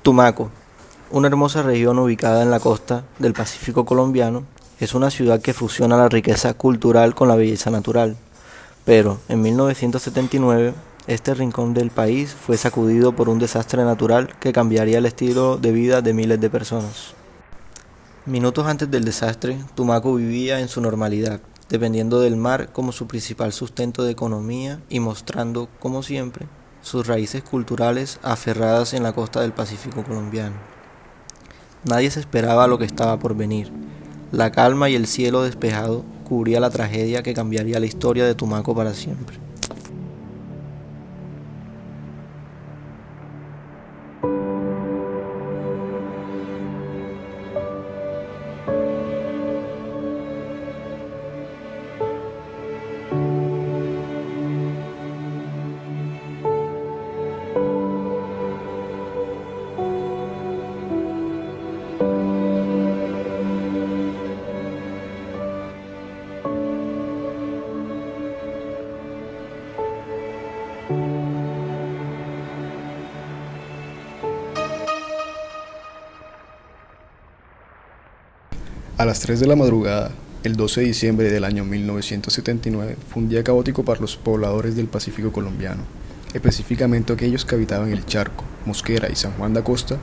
Tumaco, una hermosa región ubicada en la costa del Pacífico colombiano, es una ciudad que fusiona la riqueza cultural con la belleza natural. Pero en 1979, este rincón del país fue sacudido por un desastre natural que cambiaría el estilo de vida de miles de personas. Minutos antes del desastre, Tumaco vivía en su normalidad, dependiendo del mar como su principal sustento de economía y mostrando, como siempre, sus raíces culturales aferradas en la costa del Pacífico colombiano. Nadie se esperaba lo que estaba por venir. La calma y el cielo despejado cubría la tragedia que cambiaría la historia de Tumaco para siempre. A las 3 de la madrugada, el 12 de diciembre del año 1979, fue un día caótico para los pobladores del Pacífico colombiano, específicamente aquellos que habitaban el Charco, Mosquera y San Juan de Acosta,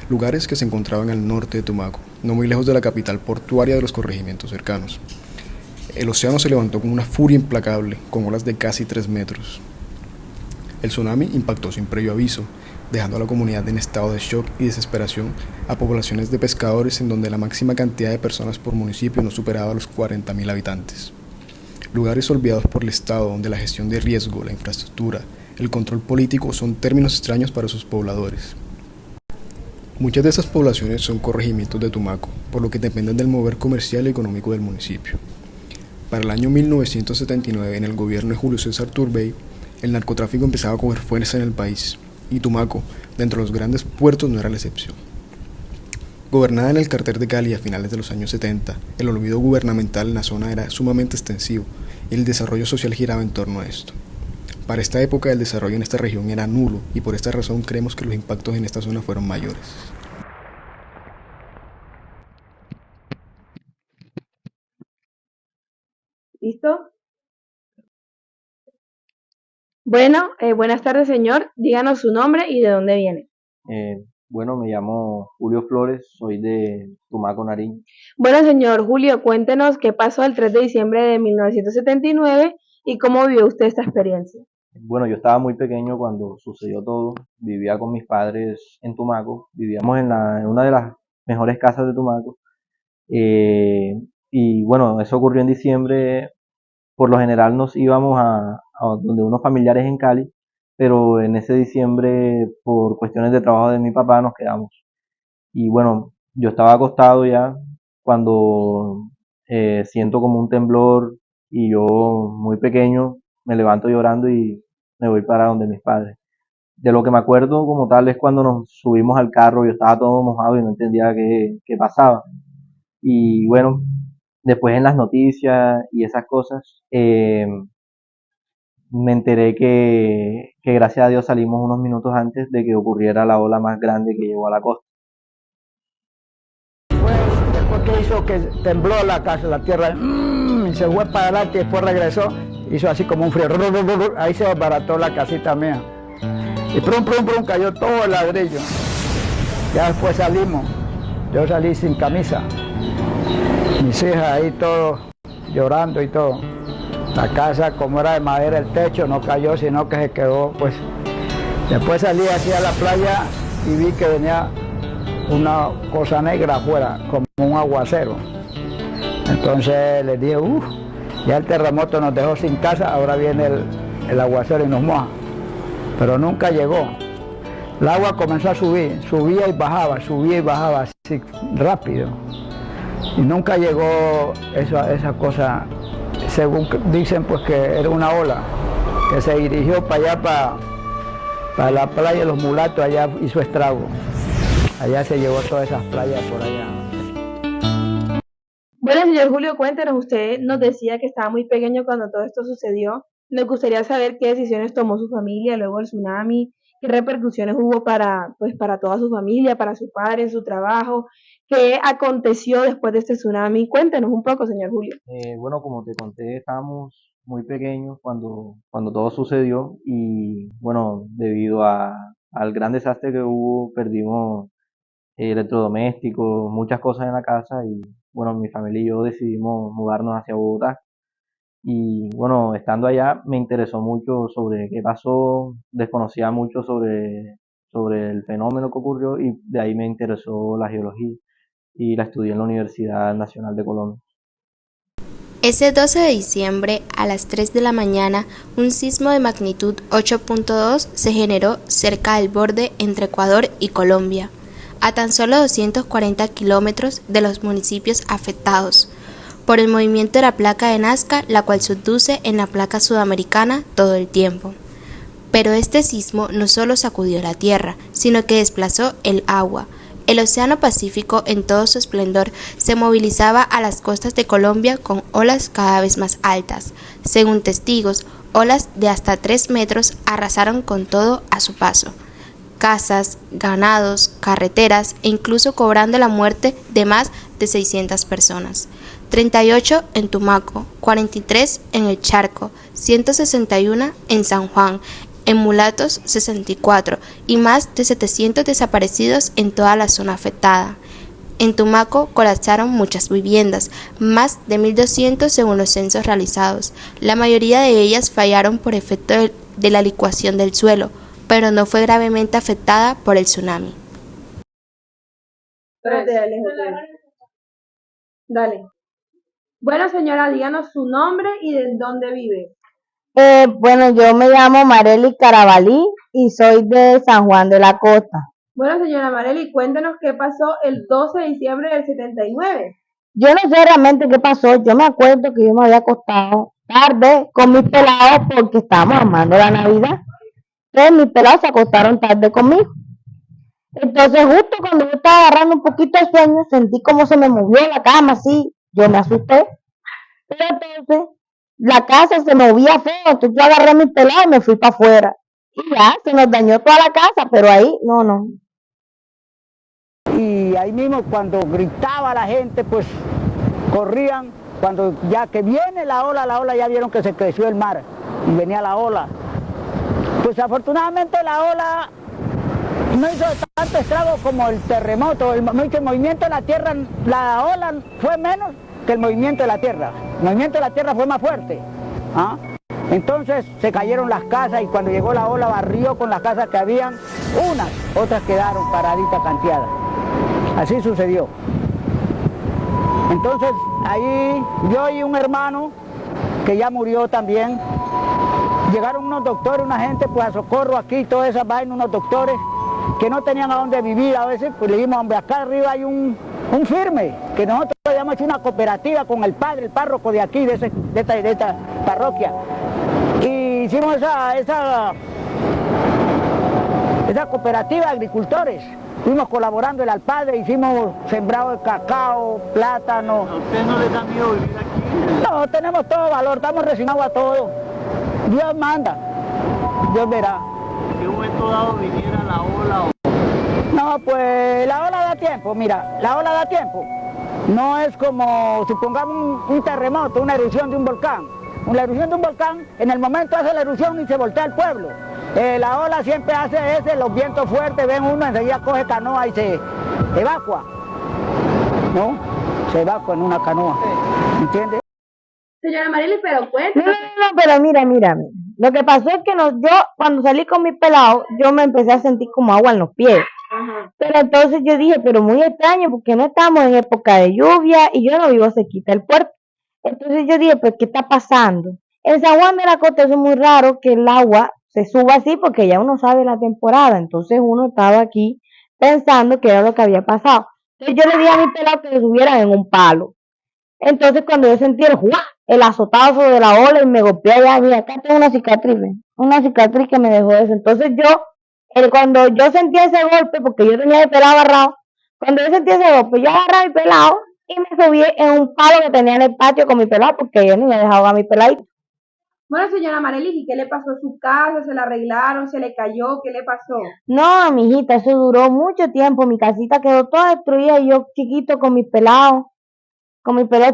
lugares que se encontraban al norte de Tumaco, no muy lejos de la capital portuaria de los corregimientos cercanos. El océano se levantó con una furia implacable, con olas de casi 3 metros. El tsunami impactó sin previo aviso, dejando a la comunidad en estado de shock y desesperación, a poblaciones de pescadores en donde la máxima cantidad de personas por municipio no superaba los 40.000 habitantes. Lugares olvidados por el Estado donde la gestión de riesgo, la infraestructura, el control político son términos extraños para sus pobladores. Muchas de esas poblaciones son corregimientos de Tumaco, por lo que dependen del mover comercial y económico del municipio. Para el año 1979, en el gobierno de Julio César Turbay, el narcotráfico empezaba a coger fuerza en el país, y Tumaco, dentro de los grandes puertos, no era la excepción. Gobernada en el cartel de Cali a finales de los años 70, el olvido gubernamental en la zona era sumamente extensivo y el desarrollo social giraba en torno a esto. Para esta época el desarrollo en esta región era nulo y por esta razón creemos que los impactos en esta zona fueron mayores. ¿Listo? Bueno, buenas tardes, señor. Díganos su nombre y de dónde viene. Bueno, me llamo Julio Flores, soy de Tumaco, Nariño. Bueno, señor Julio, cuéntenos qué pasó el 3 de diciembre de 1979 y cómo vivió usted esta experiencia. Bueno, yo estaba muy pequeño cuando sucedió todo, vivía con mis padres en Tumaco, vivíamos en una de las mejores casas de Tumaco, y bueno, eso ocurrió en diciembre. Por lo general nos íbamos a donde unos familiares en Cali, pero en ese diciembre, por cuestiones de trabajo de mi papá, nos quedamos. Y bueno, yo estaba acostado ya cuando siento como un temblor y yo, muy pequeño, me levanto llorando y me voy para donde mis padres. De lo que me acuerdo como tal es cuando nos subimos al carro, yo estaba todo mojado y no entendía qué pasaba. Y bueno, después en las noticias y esas cosas, me enteré que gracias a Dios salimos unos minutos antes de que ocurriera la ola más grande que llegó a la costa. Pues después que hizo que tembló la casa, la tierra, y se fue para adelante y después regresó, hizo así como un frío, ahí se desbarató la casita mía. Y prum, prum, prum, cayó todo el ladrillo. Ya después salimos, yo salí sin camisa, mis hijas ahí todos llorando y todo. La casa, como era de madera, el techo no cayó, sino que se quedó, pues. Después salí hacia la playa y vi que venía una cosa negra afuera, como un aguacero. Entonces les dije, ya el terremoto nos dejó sin casa, ahora viene el aguacero y nos moja. Pero nunca llegó. El agua comenzó a subir, subía y bajaba así rápido. Y nunca llegó esa cosa, según dicen pues que era una ola, que se dirigió para allá, para la playa de los mulatos, allá hizo estrago. Allá se llevó todas esas playas por allá. Bueno, señor Julio, cuéntenos, usted nos decía que estaba muy pequeño cuando todo esto sucedió. Nos gustaría saber qué decisiones tomó su familia luego del tsunami qué repercusiones hubo para, pues, para toda su familia, para su padre, su trabajo, qué aconteció después de este tsunami. Cuéntenos un poco, señor Julio. Bueno, como te conté, estábamos muy pequeños cuando todo sucedió y bueno, al gran desastre que hubo, perdimos electrodomésticos, muchas cosas en la casa y bueno, mi familia y yo decidimos mudarnos hacia Bogotá. Y bueno, estando allá me interesó mucho sobre qué pasó, desconocía mucho sobre el fenómeno que ocurrió y de ahí me interesó la geología y la estudié en la Universidad Nacional de Colombia. Ese 12 de diciembre, a las 3 de la mañana, un sismo de magnitud 8.2 se generó cerca del borde entre Ecuador y Colombia, a tan solo 240 kilómetros de los municipios afectados, por el movimiento de la placa de Nazca, la cual subduce en la placa sudamericana todo el tiempo. Pero este sismo no solo sacudió la tierra, sino que desplazó el agua. El Océano Pacífico en todo su esplendor se movilizaba a las costas de Colombia con olas cada vez más altas. Según testigos, olas de hasta 3 metros arrasaron con todo a su paso. Casas, ganados, carreteras e incluso cobrando la muerte de más de 600 personas. 38 en Tumaco, 43 en El Charco, 161 en San Juan, en Mulatos 64 y más de 700 desaparecidos en toda la zona afectada. En Tumaco colapsaron muchas viviendas, más de 1.200 según los censos realizados. La mayoría de ellas fallaron por efecto de la licuación del suelo, pero no fue gravemente afectada por el tsunami. Dale. Bueno, señora, díganos su nombre y de dónde vive. Bueno, yo me llamo Marely Carabalí y soy de San Juan de la Costa. Bueno, señora Marely, cuéntenos qué pasó el 12 de diciembre del 79. Yo no sé realmente qué pasó, yo me acuerdo que yo me había acostado tarde con mis pelados porque estábamos armando la Navidad. Entonces mis pelados se acostaron tarde conmigo. Entonces justo cuando yo estaba agarrando un poquito de sueño, sentí como se me movió la cama así, yo me asusté. Pero entonces la casa se movía feo, entonces yo agarré mi pelado y me fui para afuera. Y ya, se nos dañó toda la casa, pero ahí, no. Y ahí mismo cuando gritaba la gente, pues corrían, cuando ya que viene la ola ya vieron que se creció el mar y venía la ola. Pues afortunadamente la ola no hizo tanto estrago como el terremoto, el movimiento de la tierra, la ola fue menos que el movimiento de la tierra. El movimiento de la tierra fue más fuerte. ¿Ah? Entonces se cayeron las casas y cuando llegó la ola barrió con las casas que habían, unas, otras quedaron paraditas canteadas. Así sucedió. Entonces ahí yo y un hermano que ya murió también, llegaron unos doctores, una gente pues a socorro aquí, todas esas vainas, unos doctores que no tenían a dónde vivir a veces, pues le dijimos, hombre, acá arriba hay un firme, que nosotros habíamos hecho una cooperativa con el padre, el párroco de aquí, de esta parroquia. Y hicimos esa cooperativa de agricultores. Fuimos colaborando el alpadre, hicimos sembrado de cacao, plátano. ¿A usted no les da miedo vivir aquí? No, tenemos todo valor, estamos resignados a todo. Dios manda, Dios verá. ¿En qué momento dado viniera la ola? No, pues la ola da tiempo, mira, la ola da tiempo. No es como, supongamos, un terremoto, una erupción de un volcán. La erupción de un volcán, en el momento hace la erupción y se voltea el pueblo. La ola siempre hace los vientos fuertes, ven uno, enseguida coge canoa y se evacua. ¿No? Se evacua en una canoa, ¿entiendes? Señora Marely, pero No, cuéntenos. pero mira. Lo que pasó es que yo cuando salí con mis pelados, yo me empecé a sentir como agua en los pies. Ajá. Pero entonces yo dije, pero muy extraño, porque no estamos en época de lluvia y yo no vivo cerquita del puerto. Entonces yo dije, pues, ¿qué está pasando? En San Juan de la Costa eso es muy raro que el agua se suba así porque ya uno sabe la temporada. Entonces uno estaba aquí pensando que era lo que había pasado. Entonces yo le dije a mis pelados que se subieran en un palo. Entonces cuando yo sentí el azotazo de la ola y me golpeé allá, mira, acá tengo una cicatriz que me dejó eso. Entonces cuando yo sentí ese golpe, porque yo tenía el pelado agarrado, cuando yo sentí ese golpe, yo agarré mi pelado y me subí en un palo que tenía en el patio con mi pelado, porque yo ni me dejaba a mi peladito. Bueno, señora Marelis, ¿y qué le pasó a su casa? ¿Se la arreglaron? ¿Se le cayó? ¿Qué le pasó? No, mijita, eso duró mucho tiempo. Mi casita quedó toda destruida y yo chiquito con mi pelado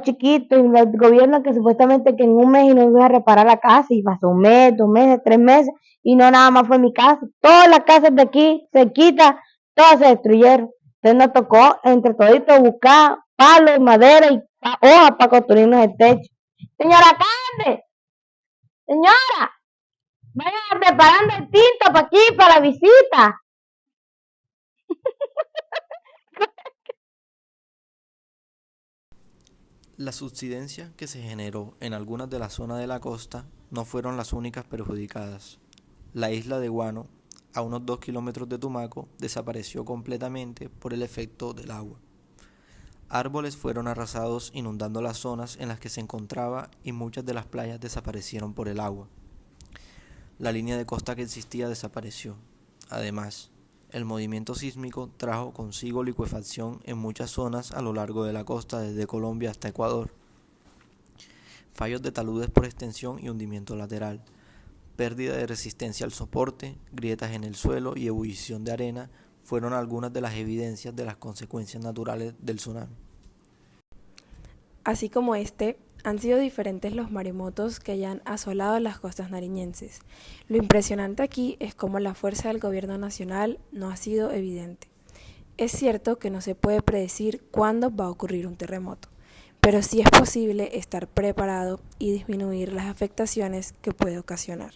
chiquito, y el gobierno que supuestamente que en un mes y nos iba a reparar la casa, y pasó un mes, 2 meses, 3 meses, y no nada más fue mi casa. Todas las casas de aquí, cerquita, todas se destruyeron. Entonces nos tocó entre toditos buscar palos, madera y hojas para construirnos el techo. Señora Cande, señora, vayan preparando el tinto para aquí, para la visita. La subsidencia que se generó en algunas de las zonas de la costa no fueron las únicas perjudicadas. La isla de Guano, a unos 2 kilómetros de Tumaco, desapareció completamente por el efecto del agua. Árboles fueron arrasados inundando las zonas en las que se encontraba y muchas de las playas desaparecieron por el agua. La línea de costa que existía desapareció. Además, el movimiento sísmico trajo consigo licuefacción en muchas zonas a lo largo de la costa desde Colombia hasta Ecuador. Fallos de taludes por extensión y hundimiento lateral, pérdida de resistencia al soporte, grietas en el suelo y ebullición de arena fueron algunas de las evidencias de las consecuencias naturales del tsunami. Así como han sido diferentes los maremotos que hayan asolado las costas nariñenses. Lo impresionante aquí es cómo la fuerza del gobierno nacional no ha sido evidente. Es cierto que no se puede predecir cuándo va a ocurrir un terremoto, pero sí es posible estar preparado y disminuir las afectaciones que puede ocasionar.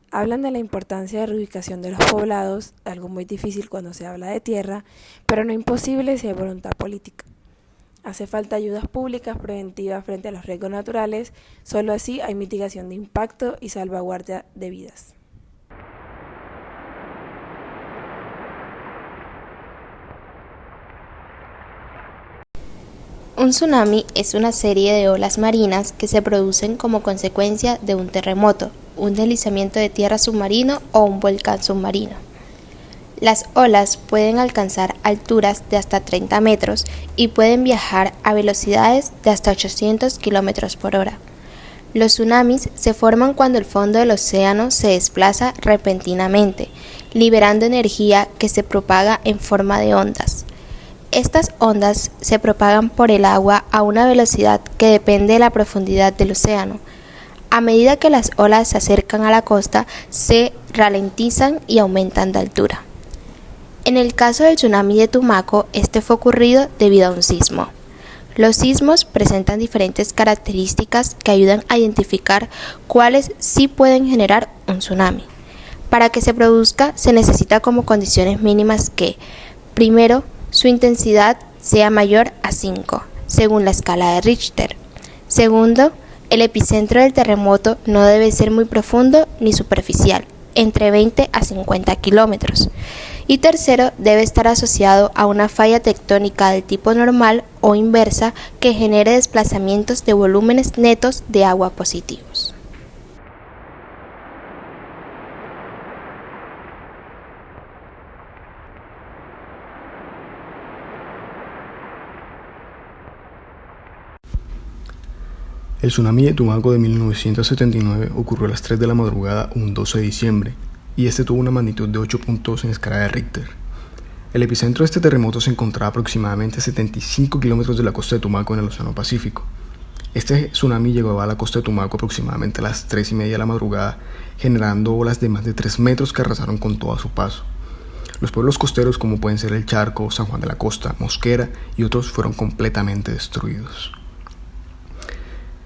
Hablan de la importancia de reubicación de los poblados, algo muy difícil cuando se habla de tierra, pero no imposible si hay voluntad política. Hace falta ayudas públicas preventivas frente a los riesgos naturales, solo así hay mitigación de impacto y salvaguardia de vidas. Un tsunami es una serie de olas marinas que se producen como consecuencia de un terremoto, un deslizamiento de tierra submarino o un volcán submarino. Las olas pueden alcanzar alturas de hasta 30 metros y pueden viajar a velocidades de hasta 800 kilómetros por hora. Los tsunamis se forman cuando el fondo del océano se desplaza repentinamente, liberando energía que se propaga en forma de ondas. Estas ondas se propagan por el agua a una velocidad que depende de la profundidad del océano. A medida que las olas se acercan a la costa, se ralentizan y aumentan de altura. En el caso del tsunami de Tumaco, este fue ocurrido debido a un sismo. Los sismos presentan diferentes características que ayudan a identificar cuáles sí pueden generar un tsunami. Para que se produzca, se necesita como condiciones mínimas que, primero, su intensidad sea mayor a 5, según la escala de Richter. Segundo, el epicentro del terremoto no debe ser muy profundo ni superficial, entre 20 a 50 kilómetros. Y tercero, debe estar asociado a una falla tectónica del tipo normal o inversa que genere desplazamientos de volúmenes netos de agua positivos. El tsunami de Tumaco de 1979 ocurrió a las 3 de la madrugada un 12 de diciembre, y este tuvo una magnitud de 8.2 en escala de Richter. El epicentro de este terremoto se encontraba aproximadamente a 75 kilómetros de la costa de Tumaco en el Océano Pacífico. Este tsunami llegó a la costa de Tumaco aproximadamente a las 3:30 de la madrugada, generando olas de más de 3 metros que arrasaron con todo a su paso. Los pueblos costeros, como pueden ser El Charco, San Juan de la Costa, Mosquera y otros, fueron completamente destruidos.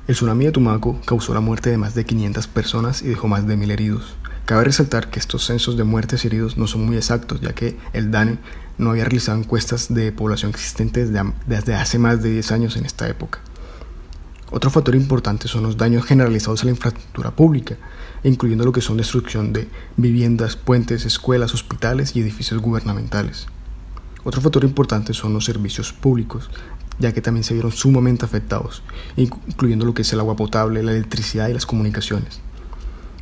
El tsunami de Tumaco causó la muerte de más de 500 personas y dejó más de 1000 heridos. Cabe resaltar que estos censos de muertes y heridos no son muy exactos, ya que el DANE no había realizado encuestas de población existentes desde hace más de 10 años en esta época. Otro factor importante son los daños generalizados a la infraestructura pública, incluyendo lo que son destrucción de viviendas, puentes, escuelas, hospitales y edificios gubernamentales. Otro factor importante son los servicios públicos, ya que también se vieron sumamente afectados, incluyendo lo que es el agua potable, la electricidad y las comunicaciones.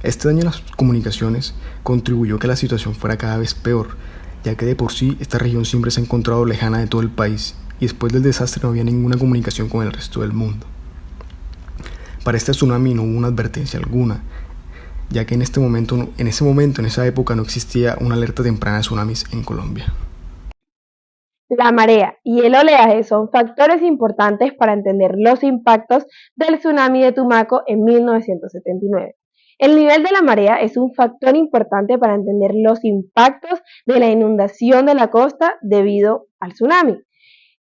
Este daño en las comunicaciones contribuyó a que la situación fuera cada vez peor, ya que de por sí esta región siempre se ha encontrado lejana de todo el país y después del desastre no había ninguna comunicación con el resto del mundo. Para este tsunami no hubo una advertencia alguna, ya que en esa época no existía una alerta temprana de tsunamis en Colombia. La marea y el oleaje son factores importantes para entender los impactos del tsunami de Tumaco en 1979. El nivel de la marea es un factor importante para entender los impactos de la inundación de la costa debido al tsunami.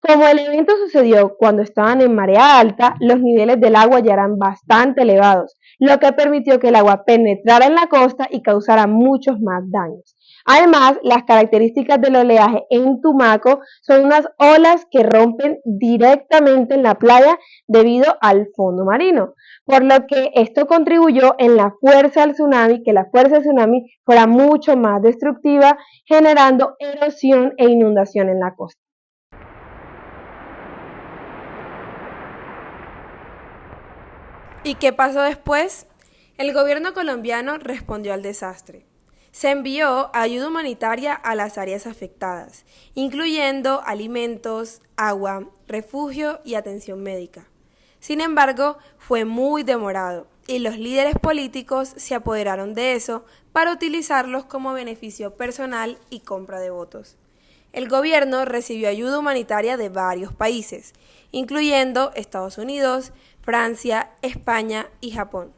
Como el evento sucedió cuando estaban en marea alta, los niveles del agua ya eran bastante elevados, lo que permitió que el agua penetrara en la costa y causara muchos más daños. Además, las características del oleaje en Tumaco son unas olas que rompen directamente en la playa debido al fondo marino, por lo que esto contribuyó en la fuerza del tsunami, que la fuerza del tsunami fuera mucho más destructiva, generando erosión e inundación en la costa. ¿Y qué pasó después? El gobierno colombiano respondió al desastre. Se envió ayuda humanitaria a las áreas afectadas, incluyendo alimentos, agua, refugio y atención médica. Sin embargo, fue muy demorado y los líderes políticos se apoderaron de eso para utilizarlos como beneficio personal y compra de votos. El gobierno recibió ayuda humanitaria de varios países, incluyendo Estados Unidos, Francia, España y Japón.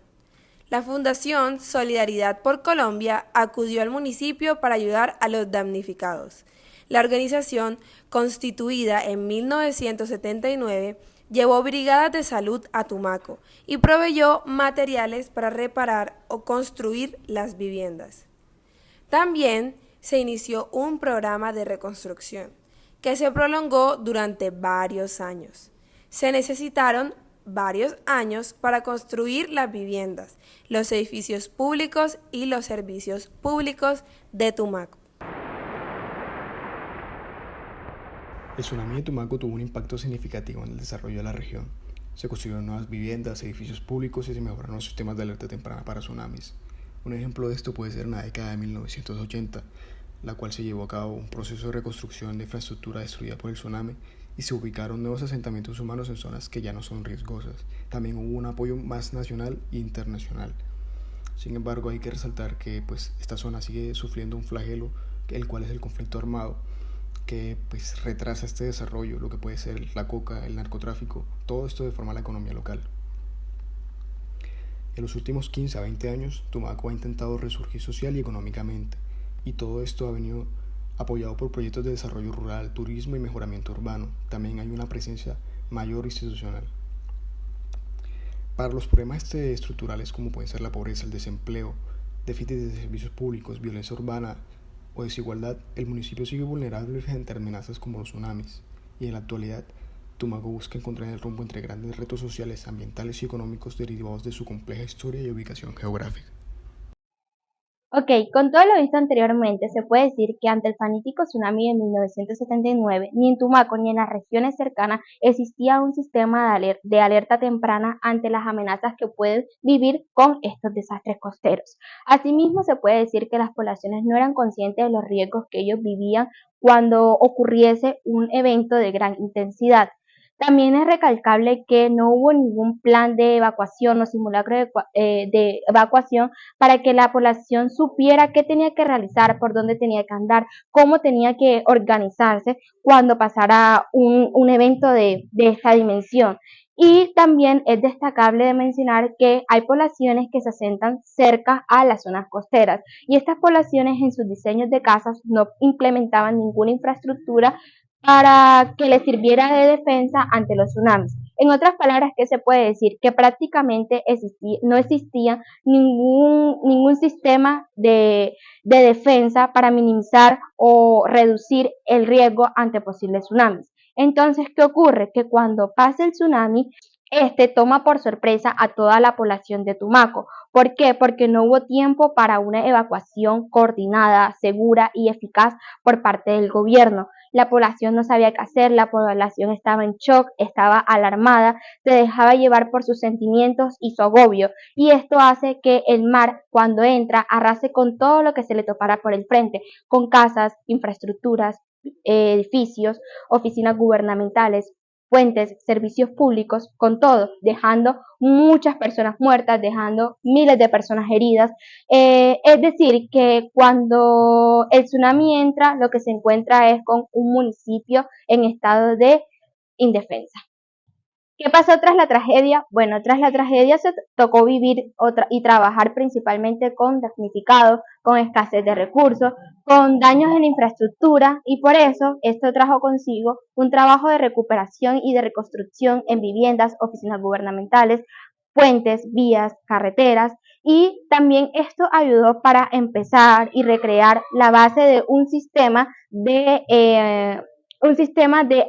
La Fundación Solidaridad por Colombia acudió al municipio para ayudar a los damnificados. La organización, constituida en 1979, llevó brigadas de salud a Tumaco y proveyó materiales para reparar o construir las viviendas. También se inició un programa de reconstrucción que se prolongó durante varios años. Se necesitaron varios años para construir las viviendas, los edificios públicos y los servicios públicos de Tumaco. El tsunami de Tumaco tuvo un impacto significativo en el desarrollo de la región. Se construyeron nuevas viviendas, edificios públicos y se mejoraron los sistemas de alerta temprana para tsunamis. Un ejemplo de esto puede ser en la década de 1980, la cual se llevó a cabo un proceso de reconstrucción de infraestructura destruida por el tsunami y se ubicaron nuevos asentamientos humanos en zonas que ya no son riesgosas. También hubo un apoyo más nacional e internacional. Sin embargo, hay que resaltar que esta zona sigue sufriendo un flagelo, el cual es el conflicto armado, que retrasa este desarrollo, lo que puede ser la coca, el narcotráfico, todo esto deforma la economía local. En los últimos 15 a 20 años, Tumaco ha intentado resurgir social y económicamente, y todo esto ha venido apoyado por proyectos de desarrollo rural, turismo y mejoramiento urbano. También hay una presencia mayor institucional. Para los problemas estructurales como pueden ser la pobreza, el desempleo, déficit de servicios públicos, violencia urbana o desigualdad, el municipio sigue vulnerable frente a amenazas como los tsunamis, y en la actualidad Tumaco busca encontrar el rumbo entre grandes retos sociales, ambientales y económicos derivados de su compleja historia y ubicación geográfica. Ok, con todo lo visto anteriormente, se puede decir que ante el fatídico tsunami de 1979, ni en Tumaco ni en las regiones cercanas existía un sistema de alerta temprana ante las amenazas que pueden vivir con estos desastres costeros. Asimismo, se puede decir que las poblaciones no eran conscientes de los riesgos que ellos vivían cuando ocurriese un evento de gran intensidad. También es recalcable que no hubo ningún plan de evacuación o simulacro de evacuación para que la población supiera qué tenía que realizar, por dónde tenía que andar, cómo tenía que organizarse cuando pasara un evento de esta dimensión. Y también es destacable de mencionar que hay poblaciones que se asentan cerca a las zonas costeras y estas poblaciones en sus diseños de casas no implementaban ninguna infraestructura para que les sirviera de defensa ante los tsunamis. En otras palabras, ¿qué se puede decir? Que prácticamente no existía ningún sistema de defensa para minimizar o reducir el riesgo ante posibles tsunamis. Entonces, ¿qué ocurre? Que cuando pasa el tsunami, este toma por sorpresa a toda la población de Tumaco. ¿Por qué? Porque no hubo tiempo para una evacuación coordinada, segura y eficaz por parte del gobierno. La población no sabía qué hacer, la población estaba en shock, estaba alarmada, se dejaba llevar por sus sentimientos y su agobio. Y esto hace que el mar, cuando entra, arrase con todo lo que se le topara por el frente, con casas, infraestructuras, edificios, oficinas gubernamentales, puentes, servicios públicos, con todo, dejando muchas personas muertas, dejando miles de personas heridas. Es decir, que cuando el tsunami entra, lo que se encuentra es con un municipio en estado de indefensa. ¿Qué pasó tras la tragedia? Bueno, tras la tragedia se tocó vivir y trabajar principalmente con damnificados, con escasez de recursos, con daños en la infraestructura, y por eso esto trajo consigo un trabajo de recuperación y de reconstrucción en viviendas, oficinas gubernamentales, puentes, vías, carreteras, y también esto ayudó para empezar y recrear la base de un sistema de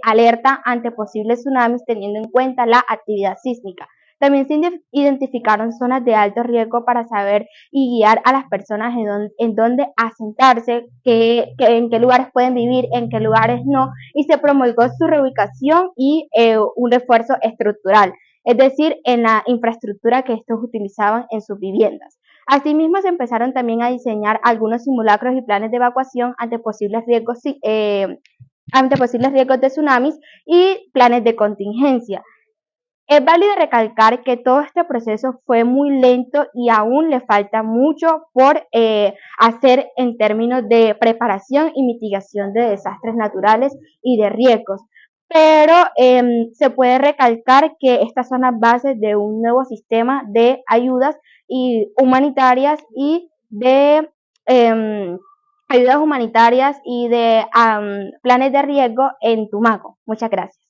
alerta ante posibles tsunamis, teniendo en cuenta la actividad sísmica. También se identificaron zonas de alto riesgo para saber y guiar a las personas en dónde asentarse, en qué lugares pueden vivir, en qué lugares no, y se promulgó su reubicación y un refuerzo estructural, es decir, en la infraestructura que estos utilizaban en sus viviendas. Asimismo, se empezaron también a diseñar algunos simulacros y planes de evacuación ante posibles riesgos de tsunamis y planes de contingencia. Es válido recalcar que todo este proceso fue muy lento y aún le falta mucho por hacer en términos de preparación y mitigación de desastres naturales y de riesgos. Pero se puede recalcar que estas son las bases de un nuevo sistema de ayudas humanitarias y de planes de riesgo en Tumaco. Muchas gracias.